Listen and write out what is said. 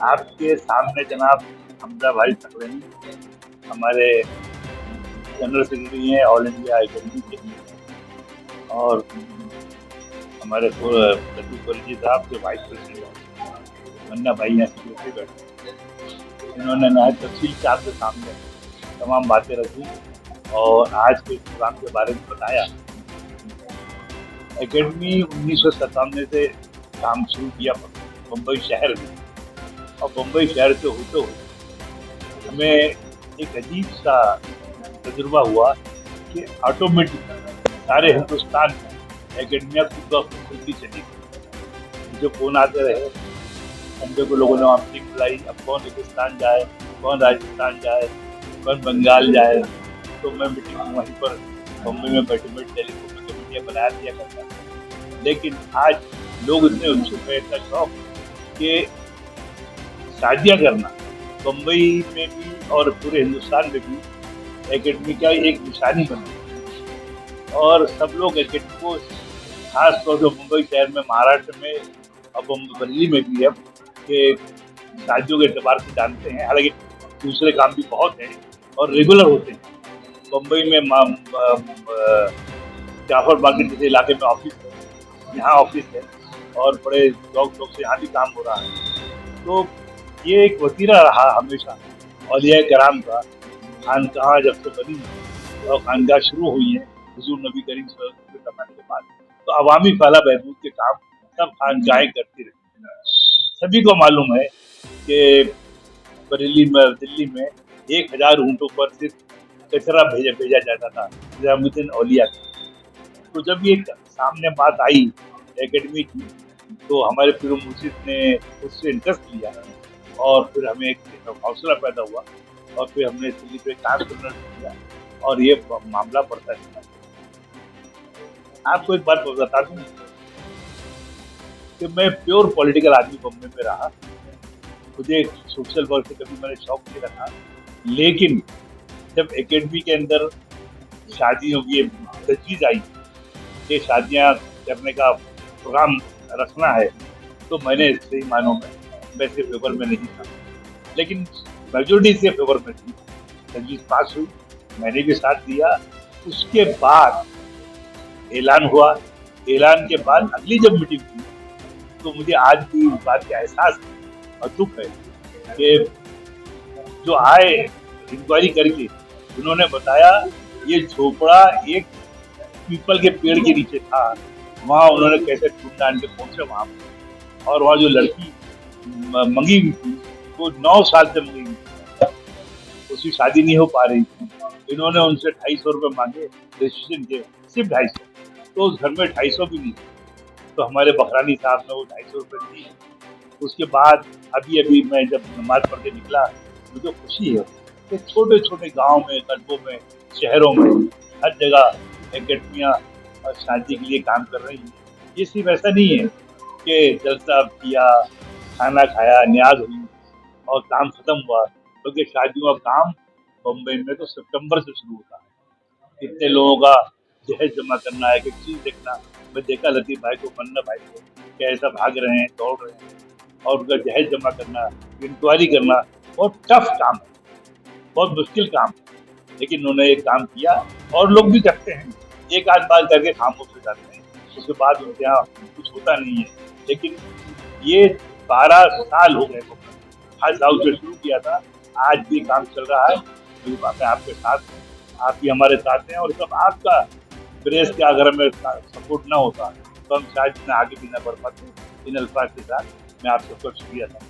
आपके सामने जनाब हमजा भाई सकलैनी हमारे जनरल सेक्रेटरी हैं ऑल इंडिया एकेडमी के, और हमारे प्रदीप परिजी साहब जो वाइस प्रेसिडेंट, मन्ना भाई यहाँ सेक्रेटरी बैठे। इन्होंने नहायत तफसील से आपके सामने तमाम बातें रखी और आज के प्रोग्राम के बारे में बताया। एकेडमी 1997 से काम शुरू किया मुंबई शहर में, और मुंबई शहर से होते हुए हमें एक अजीब सा तजुर्बा हुआ कि ऑटोमेटिक सारे हिंदुस्तान में एकेडमिया खुलती चली गई। जो फोन आते रहे, संडे को लोगों ने वहाँ मीटिंग बुलाई, अब कौन हिंदुस्तान जाए, कौन राजस्थान जाए, कौन बंगाल जाए। तो मैं मीटिंग वहीं पर मुंबई में बैठे टेलीफोन पर कमेटियाँ बना दिया करता। लेकिन आज लोग इतने उत्सुक है, इतना शौक कि शादियाँ करना मुंबई में भी और पूरे हिंदुस्तान में भी एकेडमी का एक निशानी बनी। और सब लोग एकेडमी को खास तौर से मुंबई शहर में, महाराष्ट्र में और दिल्ली में भी अब के शादियों के एतबार से जानते हैं। हालांकि दूसरे काम भी बहुत हैं और रेगुलर होते हैं। मुंबई में जाफर बाग जैसे इलाके में ऑफिस है, यहाँ ऑफिस है, और बड़े शौक से यहाँ भी काम हो रहा है। तो ये एक वतीरा रहा हमेशा औलिया कराम का। खानकाह जब से बनी और खानकाह शुरू हुई है हुजूर नबी करीम सल्लल्लाहु अलैहि वसल्लम के ज़माने के बाद, तो अवामी फलाह बहबूद के काम सब खानकाहें करती रही। सभी को मालूम है कि बरेली में, दिल्ली में 1000 ऊँटों पर सिर्फ कचरा भेजा जाता था निजामुद्दीन औलिया का। तो जब ये सामने बात आई एकेडमी की, तो हमारे पीर मुर्शिद ने उससे इंटरेस्ट लिया और फिर हमें एक हौसला पैदा हुआ और फिर हमने दिल्ली पे काम करना शुरू किया और ये मामला बढ़ता चला। आपको एक बात बता दूं कि मैं प्योर पॉलिटिकल आदमी बम्बे में रहा। मुझे सोशल वर्क से कभी मैंने शौक नहीं रखा, लेकिन जब एकेडमी के अंदर शादियों की तजवीज़ आई कि शादियाँ करने का प्रोग्राम रखना है, तो मैंने सही मानों में वैसे फेवर में नहीं था, लेकिन मेजोरिटी से फेवर में थी। तजवीज़ पास हुई, मैंने भी साथ दिया। उसके बाद ऐलान हुआ। ऐलान के बाद अगली जब मीटिंग हुई, तो मुझे आज भी इस बात का एहसास और दुख है कि जो आए इंक्वायरी करके, उन्होंने बताया ये झोपड़ा एक पीपल के पेड़ के नीचे था। वहाँ उन्होंने कैसे ढूंढ डाल के पहुंचे वहाँ पर, और वहाँ जो लड़की मंगी हुई थी वो 9 साल से मंगी हुई थी, उसकी शादी नहीं हो पा रही थी। इन्होंने उनसे 250 रुपये मांगे रजिस्ट्रेशन के, सिर्फ 250। तो उस घर में 250 भी नहीं थे, तो हमारे बखरानी साहब ने वो 250 रुपये दिए। उसके बाद अभी मैं जब नमाज पढ़ के निकला, मुझे खुशी है कि छोटे छोटे गाँव में, कस्बों में, शहरों में हर जगह एकेडमियाँ और शादी के लिए काम कर रही हैं। ये सिर्फ ऐसा नहीं है कि जलसा किया, खाना खाया, न्याज हुई और काम खत्म हुआ, क्योंकि शादियों का काम बम्बई में तो सितंबर से शुरू होता है। कितने लोगों का जहेज जमा करना है, कि चीज़ देखना। मैं देखा लतीफ़ भाई को, मन्ना भाई को, कैसा भाग रहे हैं, दौड़ रहे हैं, और उनका जहेज जमा करना, इंक्वायरी करना बहुत टफ काम है, बहुत मुश्किल काम है। लेकिन उन्होंने एक काम किया, और लोग भी करते हैं, एक आध बार करके खामोश हो जाते हैं, उसके बाद उनके यहाँ कुछ होता नहीं है। लेकिन ये 12 साल हो गए, हर साल से शुरू किया था, आज भी काम चल रहा है। मेरी बातें आपके साथ हैं, आप भी हमारे साथ हैं, और सब आपका प्रेस के अगर हमें सपोर्ट ना होता तो हम शायद इतना आगे भी ना बढ़ पाते। इन अल्फाज के साथ मैं आप सबका शुक्रिया था।